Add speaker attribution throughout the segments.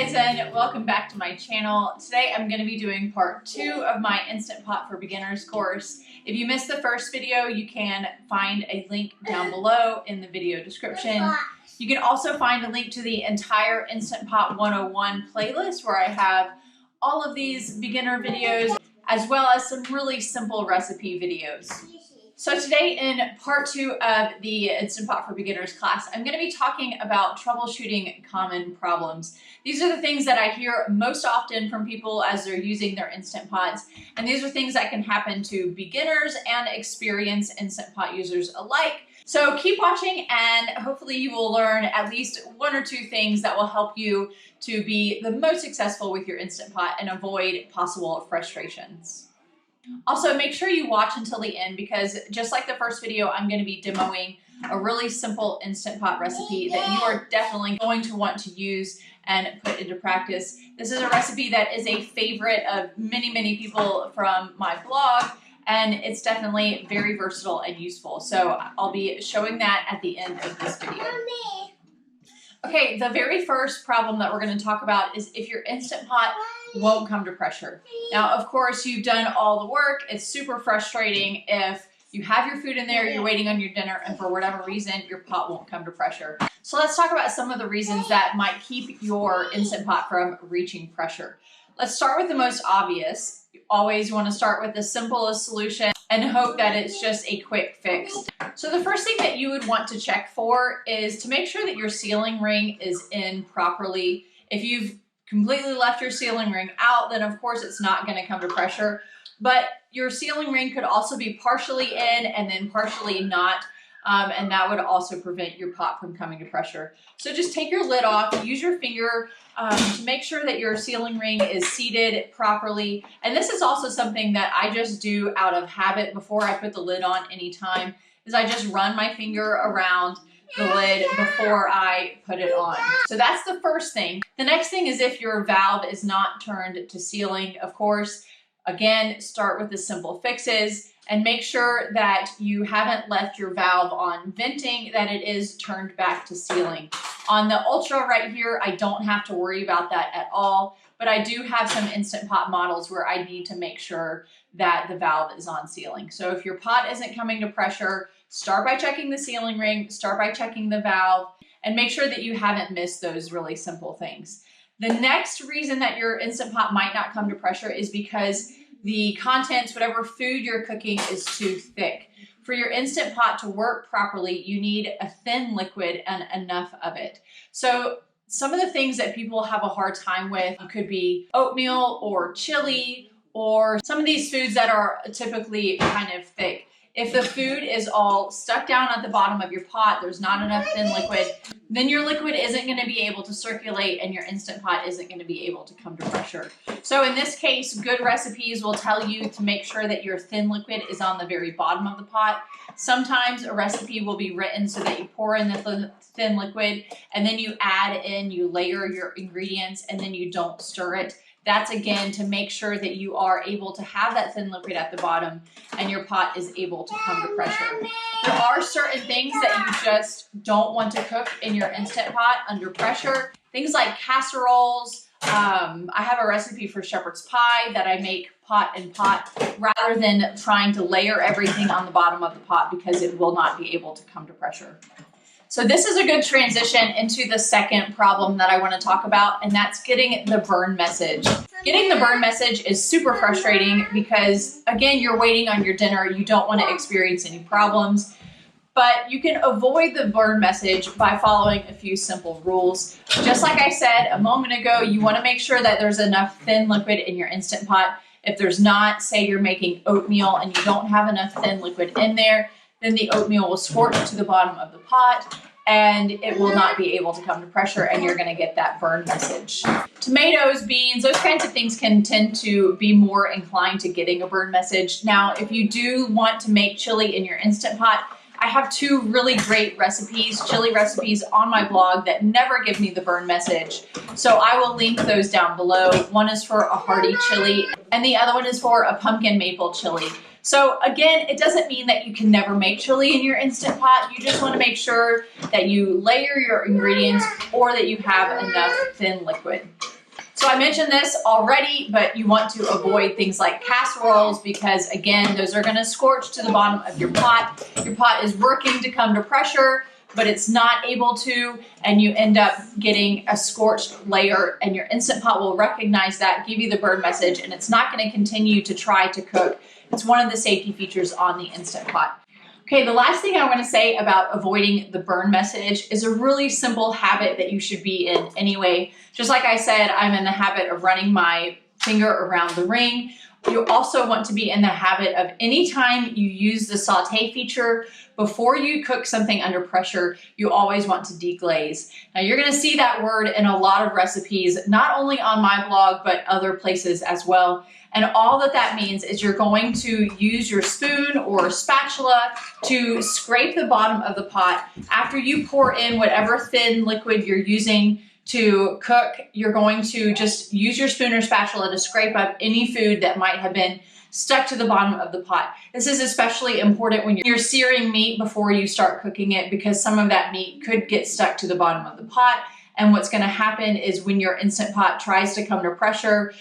Speaker 1: guys, and welcome back to my channel. Today I'm going to be doing part 2 of my Instant Pot for Beginners course. If you missed the first video, you can find a link down below in the video description. You can also find a link to the entire Instant Pot 101 playlist where I have all of these beginner videos as well as some really simple recipe videos. So today in part 2 of the Instant Pot for Beginners class, I'm going to be talking about troubleshooting common problems. These are the things that I hear most often from people as they're using their Instant Pots, and these are things that can happen to beginners and experienced Instant Pot users alike. So keep watching and hopefully you will learn at least 1 or 2 things that will help you to be the most successful with your Instant Pot and avoid possible frustrations. Also, make sure you watch until the end because just like the first video, I'm going to be demoing a really simple Instant Pot recipe that you are definitely going to want to use and put into practice. This is a recipe that is a favorite of many people from my blog, and it's definitely very versatile and useful. So I'll be showing that at the end of this video. Okay, the very first problem that we're going to talk about is if your Instant Pot won't come to pressure. Now, of course, you've done all the work. It's super frustrating if you have your food in there, you're waiting on your dinner, and for whatever reason, your pot won't come to pressure. So let's talk about some of the reasons that might keep your Instant Pot from reaching pressure. Let's start with the most obvious. You always want to start with the simplest solution and hope that it's just a quick fix. So the first thing that you would want to check for is to make sure that your sealing ring is in properly. If you've completely left your sealing ring out, then of course it's not going to come to pressure. But your sealing ring could also be partially in and then partially not. And that would also prevent your pot from coming to pressure. So just take your lid off, use your finger to make sure that your sealing ring is seated properly. And this is also something that I just do out of habit before I put the lid on anytime, is I just run my finger around the lid before I put it on. So that's the first thing. The next thing is if your valve is not turned to sealing, of course, again, start with the simple fixes and make sure that you haven't left your valve on venting, that it is turned back to sealing. On the Ultra right here, I don't have to worry about that at all, but I do have some Instant Pot models where I need to make sure that the valve is on sealing. So if your pot isn't coming to pressure, start by checking the sealing ring, start by checking the valve, and make sure that you haven't missed those really simple things. The next reason that your Instant Pot might not come to pressure is because the contents, whatever food you're cooking, is too thick. For your Instant Pot to work properly, you need a thin liquid and enough of it. So some of the things that people have a hard time with could be oatmeal or chili or some of these foods that are typically kind of thick. If the food is all stuck down at the bottom of your pot, there's not enough thin liquid, then your liquid isn't going to be able to circulate and your Instant Pot isn't going to be able to come to pressure. So in this case, good recipes will tell you to make sure that your thin liquid is on the very bottom of the pot. Sometimes a recipe will be written so that you pour in the thin liquid and then you add in, you layer your ingredients and then you don't stir it. That's again to make sure that you are able to have that thin liquid at the bottom and your pot is able to come to pressure. There are certain things that you just don't want to cook in your Instant Pot under pressure. Things like casseroles. I have a recipe for shepherd's pie that I make pot and pot rather than trying to layer everything on the bottom of the pot because it will not be able to come to pressure. So this is a good transition into the second problem that I want to talk about, and that's getting the burn message. Getting the burn message is super frustrating because, again, you're waiting on your dinner. You don't want to experience any problems, but you can avoid the burn message by following a few simple rules. Just like I said a moment ago, you want to make sure that there's enough thin liquid in your Instant Pot. If there's not, say you're making oatmeal and you don't have enough thin liquid in there, then the oatmeal will scorch to the bottom of the pot and it will not be able to come to pressure and you're going to get that burn message. Tomatoes, beans, those kinds of things can tend to be more inclined to getting a burn message. Now, if you do want to make chili in your Instant Pot, I have 2 really great recipes, chili recipes on my blog that never give me the burn message. So I will link those down below. One is for a hearty chili and the other one is for a pumpkin maple chili. So again, it doesn't mean that you can never make chili in your Instant Pot. You just want to make sure that you layer your ingredients or that you have enough thin liquid. So I mentioned this already, but you want to avoid things like casseroles because, again, those are going to scorch to the bottom of your pot. Your pot is working to come to pressure, but it's not able to, and you end up getting a scorched layer, and your Instant Pot will recognize that, give you the burn message, and it's not going to continue to try to cook. It's one of the safety features on the Instant Pot. Okay, the last thing I want to say about avoiding the burn message is a really simple habit that you should be in anyway. Just like I said, I'm in the habit of running my finger around the ring. You also want to be in the habit of anytime you use the saute feature, before you cook something under pressure, you always want to deglaze. Now you're going to see that word in a lot of recipes, not only on my blog, but other places as well. And all that means is you're going to use your spoon or spatula to scrape the bottom of the pot. After you pour in whatever thin liquid you're using to cook, you're going to just use your spoon or spatula to scrape up any food that might have been stuck to the bottom of the pot. This is especially important when you're searing meat before you start cooking it, because some of that meat could get stuck to the bottom of the pot. And what's going to happen is when your Instant Pot tries to come to pressure,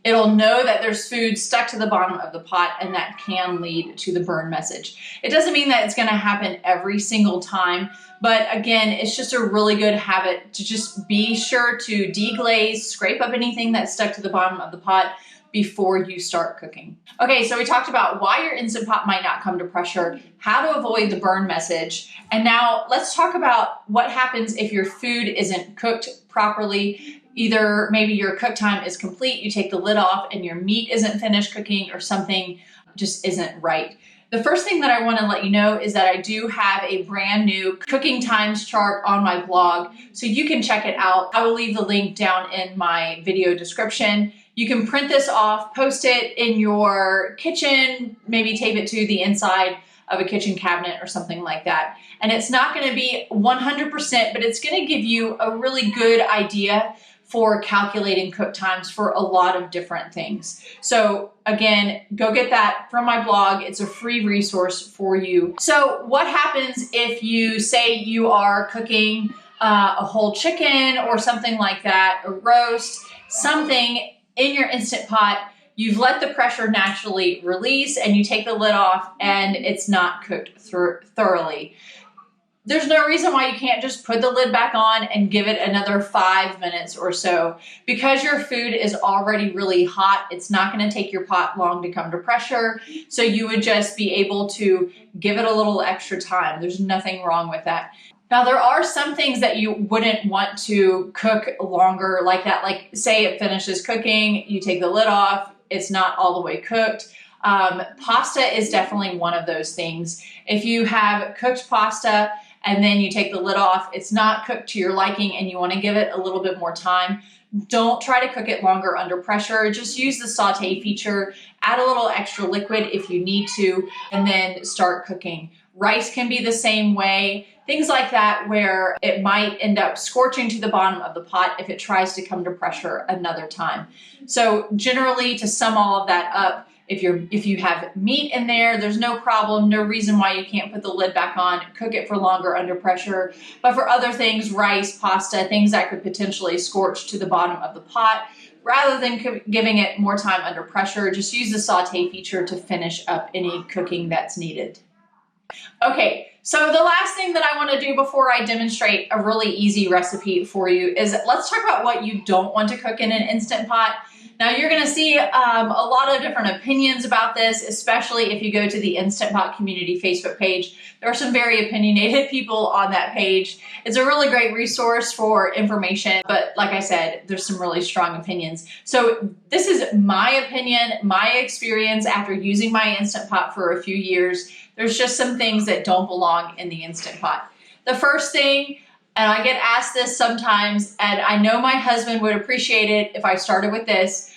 Speaker 1: it'll know that there's food stuck to the bottom of the pot, and that can lead to the burn message. It doesn't mean that it's going to happen every single time, but again, it's just a really good habit to just be sure to deglaze, scrape up anything that's stuck to the bottom of the pot before you start cooking. Okay, so we talked about why your Instant Pot might not come to pressure, how to avoid the burn message, and now let's talk about what happens if your food isn't cooked properly. Either maybe your cook time is complete, you take the lid off, and your meat isn't finished cooking, or something just isn't right. The first thing that I want to let you know is that I do have a brand new cooking times chart on my blog, so you can check it out. I will leave the link down in my video description. You can print this off, post it in your kitchen, maybe tape it to the inside of a kitchen cabinet or something like that. And it's not going to be 100%, but it's going to give you a really good idea for calculating cook times for a lot of different things. So again, go get that from my blog. It's a free resource for you. So what happens if you say you are cooking a whole chicken or something like that, a roast, something in your Instant Pot, you've let the pressure naturally release and you take the lid off and it's not cooked thoroughly. There's no reason why you can't just put the lid back on and give it another 5 minutes or so. Because your food is already really hot, it's not going to take your pot long to come to pressure. So you would just be able to give it a little extra time. There's nothing wrong with that. Now, there are some things that you wouldn't want to cook longer like that. Like say it finishes cooking, you take the lid off, it's not all the way cooked. Pasta is definitely one of those things. If you have cooked pasta and then you take the lid off, it's not cooked to your liking and you want to give it a little bit more time, don't try to cook it longer under pressure. Just use the saute feature, add a little extra liquid if you need to, and then start cooking. Rice can be the same way. Things like that where it might end up scorching to the bottom of the pot if it tries to come to pressure another time. So generally, to sum all of that up, if you have meat in there, there's no problem, no reason why you can't put the lid back on, cook it for longer under pressure. But for other things, rice, pasta, things that could potentially scorch to the bottom of the pot, rather than giving it more time under pressure, just use the saute feature to finish up any cooking that's needed. Okay, so the last thing that I want to do before I demonstrate a really easy recipe for you is let's talk about what you don't want to cook in an Instant Pot. Now you're going to see a lot of different opinions about this, especially if you go to the Instant Pot community Facebook page. There are some very opinionated people on that page. It's a really great resource for information, but like I said, there's some really strong opinions. So this is my opinion, my experience after using my Instant Pot for a few years. There's just some things that don't belong in the Instant Pot. The first thing, and I get asked this sometimes, and I know my husband would appreciate it if I started with this,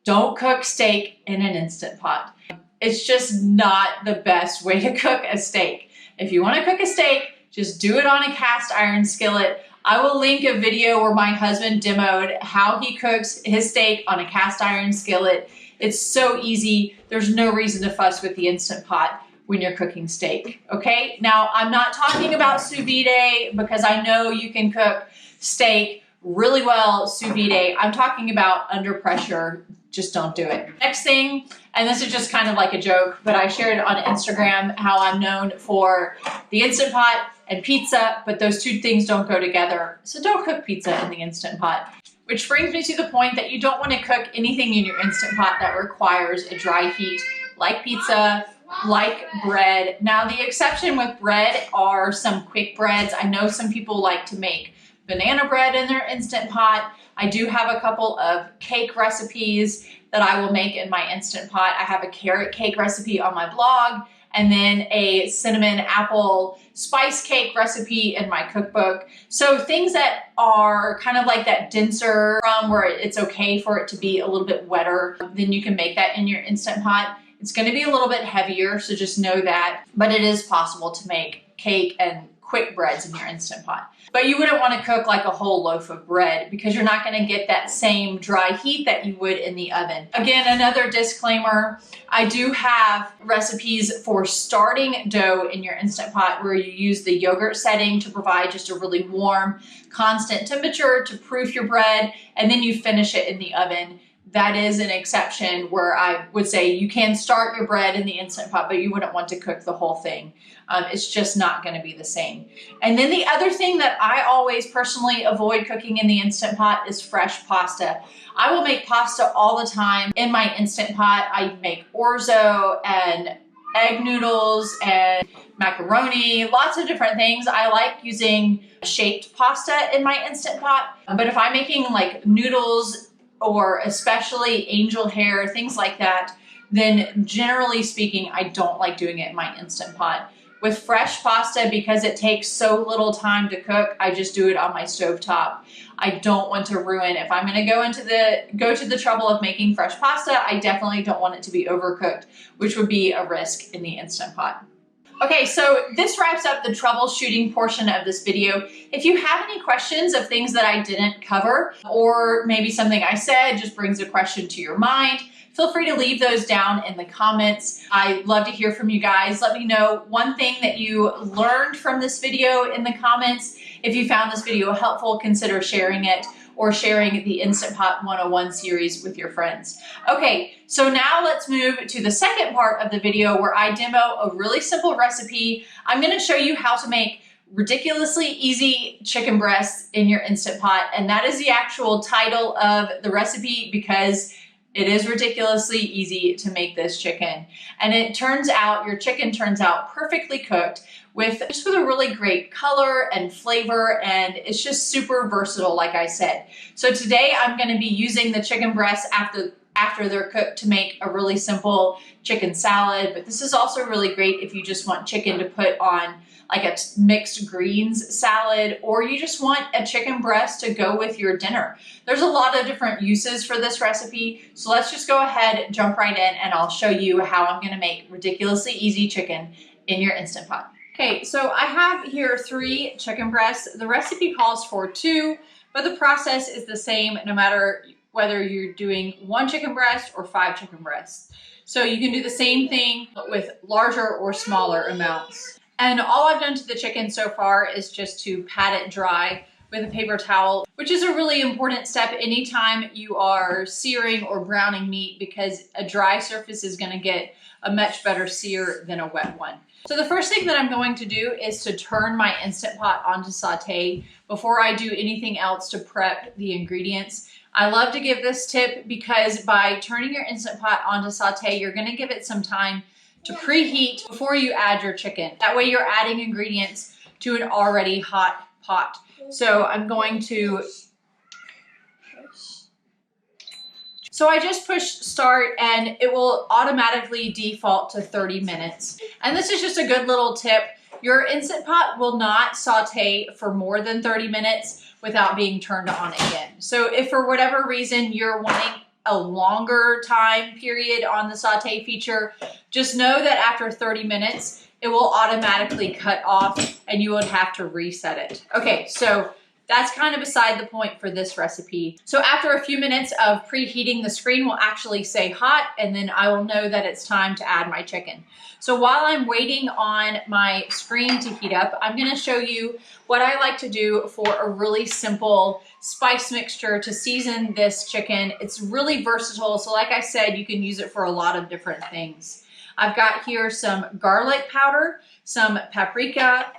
Speaker 1: don't cook steak in an Instant Pot. It's just not the best way to cook a steak. If you want to cook a steak, just do it on a cast iron skillet. I will link a video where my husband demoed how he cooks his steak on a cast iron skillet. It's so easy. There's no reason to fuss with the Instant Pot when you're cooking steak, okay? Now, I'm not talking about sous vide because I know you can cook steak really well sous vide. I'm talking about under pressure. Just don't do it. Next thing, and this is just kind of like a joke, but I shared on Instagram how I'm known for the Instant Pot and pizza, but those two things don't go together. So don't cook pizza in the Instant Pot. Which brings me to the point that you don't want to cook anything in your Instant Pot that requires a dry heat, like pizza, like bread. Now the exception with bread are some quick breads. I know some people like to make banana bread in their Instant Pot. I do have a couple of cake recipes that I will make in my Instant Pot. I have a carrot cake recipe on my blog, and then a cinnamon apple spice cake recipe in my cookbook. So things that are kind of like that denser where it's okay for it to be a little bit wetter, then you can make that in your Instant Pot. It's going to be a little bit heavier, so just know that, but it is possible to make cake and quick breads in your Instant Pot. But you wouldn't want to cook like a whole loaf of bread because you're not going to get that same dry heat that you would in the oven. Again, another disclaimer, I do have recipes for starting dough in your Instant Pot where you use the yogurt setting to provide just a really warm, constant temperature to proof your bread, and then you finish it in the oven. That is an exception where I would say you can start your bread in the Instant Pot, but you wouldn't want to cook the whole thing. It's just not going to be the same. And then the other thing that I always personally avoid cooking in the Instant Pot is fresh pasta. I will make pasta all the time in my Instant Pot. I make orzo and egg noodles and macaroni, lots of different things. I like using shaped pasta in my Instant Pot. But if I'm making like noodles, or especially angel hair, things like that, then generally speaking, I don't like doing it in my Instant Pot. With fresh pasta, because it takes so little time to cook, I just do it on my stovetop. I don't want to ruin, if I'm gonna go to the trouble of making fresh pasta, I definitely don't want it to be overcooked, which would be a risk in the Instant Pot. Okay, so this wraps up the troubleshooting portion of this video. If you have any questions of things that I didn't cover, or maybe something I said just brings a question to your mind, feel free to leave those down in the comments. I love to hear from you guys. Let me know one thing that you learned from this video in the comments. If you found this video helpful, consider sharing it or sharing the Instant Pot 101 series with your friends. Okay, so now let's move to the second part of the video where I demo a really simple recipe. I'm gonna show you how to make ridiculously easy chicken breasts in your Instant Pot, and that is the actual title of the recipe because it is ridiculously easy to make this chicken. And it turns out, your chicken turns out perfectly cooked with a really great color and flavor, and it's just super versatile, like I said. So today I'm going to be using the chicken breasts after they're cooked to make a really simple chicken salad, but this is also really great if you just want chicken to put on like a mixed greens salad, or you just want a chicken breast to go with your dinner. There's a lot of different uses for this recipe, so let's just go ahead, jump right in, and I'll show you how I'm going to make ridiculously easy chicken in your Instant Pot. Okay, so I have here 3 chicken breasts. The recipe calls for 2, but the process is the same no matter whether you're doing 1 chicken breast or 5 chicken breasts. So you can do the same thing with larger or smaller amounts. And all I've done to the chicken so far is just to pat it dry with a paper towel, which is a really important step anytime you are searing or browning meat, because a dry surface is going to get a much better sear than a wet one. So the first thing that I'm going to do is to turn my Instant Pot onto saute before I do anything else to prep the ingredients. I love to give this tip because by turning your Instant Pot onto saute, you're going to give it some time to preheat before you add your chicken. That way you're adding ingredients to an already hot pot. So I'm going to, so I just push start and it will automatically default to 30 minutes. And this is just a good little tip. Your Instant Pot will not saute for more than 30 minutes without being turned on again. So if for whatever reason you're wanting a longer time period on the saute feature, just know that after 30 minutes, it will automatically cut off and you would have to reset it. Okay, so that's kind of beside the point for this recipe. So after a few minutes of preheating, the screen will actually say hot, and then I will know that it's time to add my chicken. So while I'm waiting on my screen to heat up, I'm gonna show you what I like to do for a really simple spice mixture to season this chicken. It's really versatile. So like I said, you can use it for a lot of different things. I've got here some garlic powder, some paprika,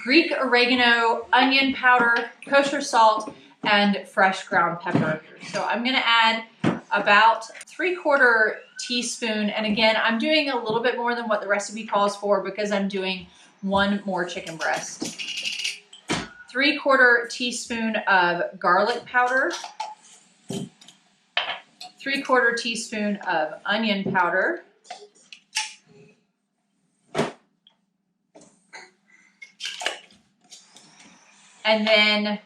Speaker 1: Greek oregano, onion powder, kosher salt, and fresh ground pepper. So I'm gonna add about 3/4 teaspoon. And again, I'm doing a little bit more than what the recipe calls for because I'm doing one more chicken breast. 3/4 teaspoon of garlic powder, 3/4 teaspoon of onion powder, and then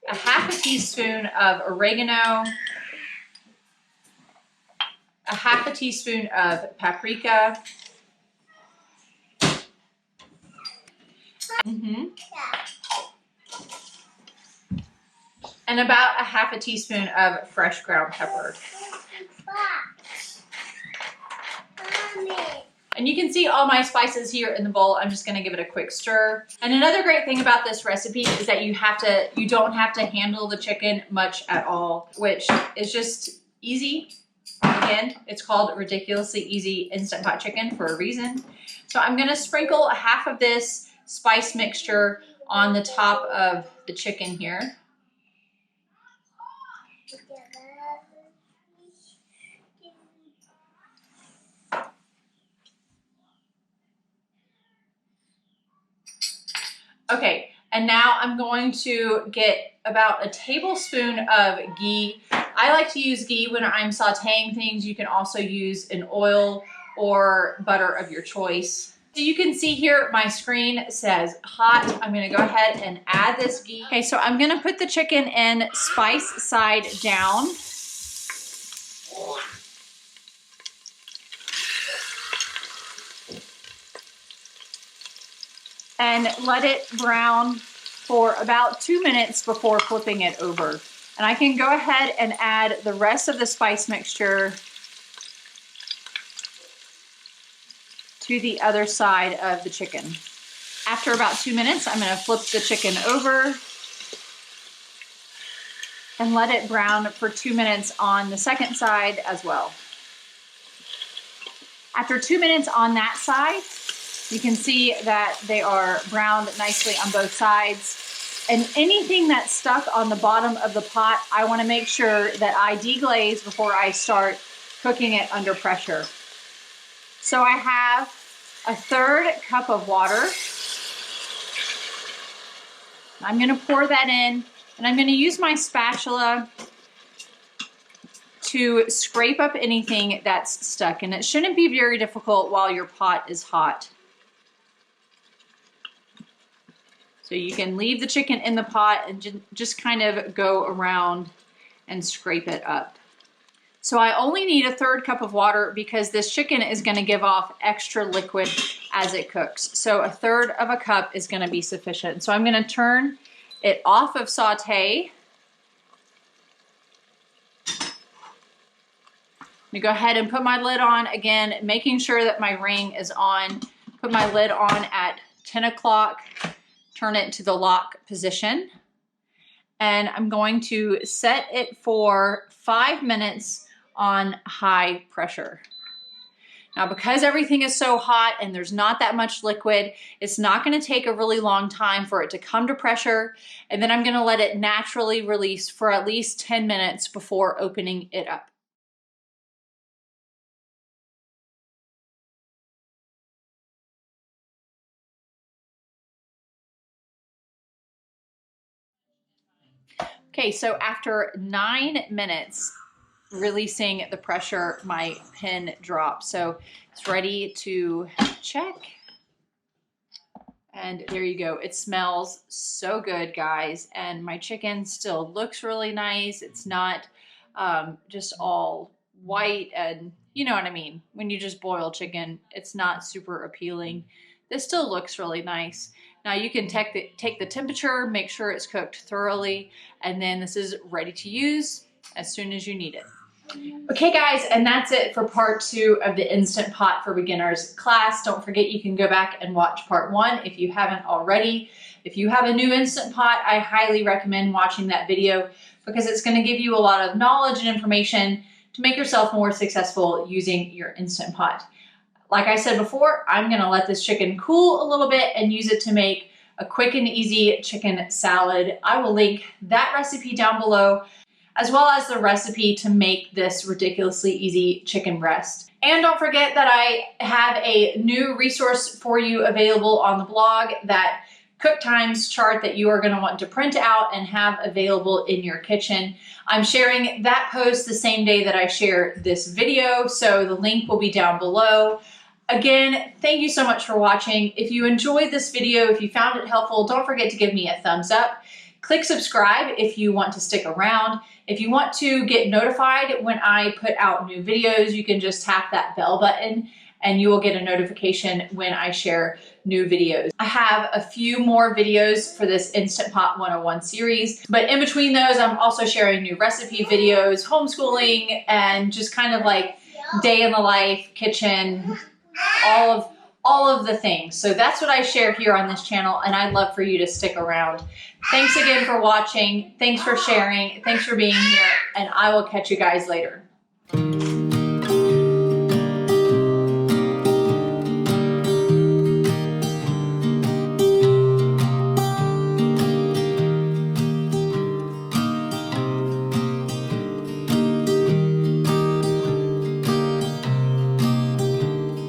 Speaker 1: a 1/2 teaspoon of oregano, a 1/2 teaspoon of paprika, and about a 1/2 teaspoon of fresh ground pepper. And you can see all my spices here in the bowl. I'm just gonna give it a quick stir. And another great thing about this recipe is that you don't have to handle the chicken much at all, which is just easy. Again, it's called ridiculously easy Instant Pot chicken for a reason. So I'm gonna sprinkle a 1/2 of this spice mixture on the top of the chicken here. Okay, and now I'm going to get about a tablespoon of ghee. I like to use ghee when I'm sauteing things. You can also use an oil or butter of your choice. So you can see here, my screen says hot. I'm gonna go ahead and add this ghee. Okay, so I'm gonna put the chicken in spice side down. And let it brown for about 2 minutes before flipping it over. And I can go ahead and add the rest of the spice mixture to the other side of the chicken. After about 2 minutes, I'm gonna flip the chicken over and let it brown for 2 minutes on the second side as well. After 2 minutes on that side, you can see that they are browned nicely on both sides. And anything that's stuck on the bottom of the pot, I want to make sure that I deglaze before I start cooking it under pressure. So I have a 1/3 cup of water. I'm going to pour that in, and I'm going to use my spatula to scrape up anything that's stuck. And it shouldn't be very difficult while your pot is hot. So you can leave the chicken in the pot and just kind of go around and scrape it up. So I only need a 1/3 cup of water because this chicken is gonna give off extra liquid as it cooks. So a 1/3 cup is gonna be sufficient. So I'm gonna turn it off of saute. I'm gonna go ahead and put my lid on again, making sure that my ring is on. Put my lid on at 10 o'clock. Turn it to the lock position, and I'm going to set it for 5 minutes on high pressure. Now, because everything is so hot and there's not that much liquid, it's not going to take a really long time for it to come to pressure, and then I'm going to let it naturally release for at least 10 minutes before opening it up. Okay, so after 9 minutes releasing the pressure, my pin dropped. So it's ready to check. And there you go. It smells so good, guys. And my chicken still looks really nice. It's not just all white, and you know what I mean. When you just boil chicken, it's not super appealing. This still looks really nice. Now you can take the temperature, make sure it's cooked thoroughly, and then this is ready to use as soon as you need it. Okay guys, and that's it for part 2 of the Instant Pot for Beginners class. Don't forget you can go back and watch part 1 if you haven't already. If you have a new Instant Pot, I highly recommend watching that video because it's going to give you a lot of knowledge and information to make yourself more successful using your Instant Pot. Like I said before, I'm going to let this chicken cool a little bit and use it to make a quick and easy chicken salad. I will link that recipe down below, as well as the recipe to make this ridiculously easy chicken breast. And don't forget that I have a new resource for you available on the blog, that cook times chart that you are going to want to print out and have available in your kitchen. I'm sharing that post the same day that I share this video, so the link will be down below. Again, thank you so much for watching. If you enjoyed this video, if you found it helpful, don't forget to give me a thumbs up. Click subscribe if you want to stick around. If you want to get notified when I put out new videos, you can just tap that bell button and you will get a notification when I share new videos. I have a few more videos for this Instant Pot 101 series, but in between those, I'm also sharing new recipe videos, homeschooling, and just kind of like day in the life, kitchen, all of the things. So that's what I share here on this channel, and I'd love for you to stick around. Thanks again for watching. Thanks for sharing. Thanks for being here, and I will catch you guys later.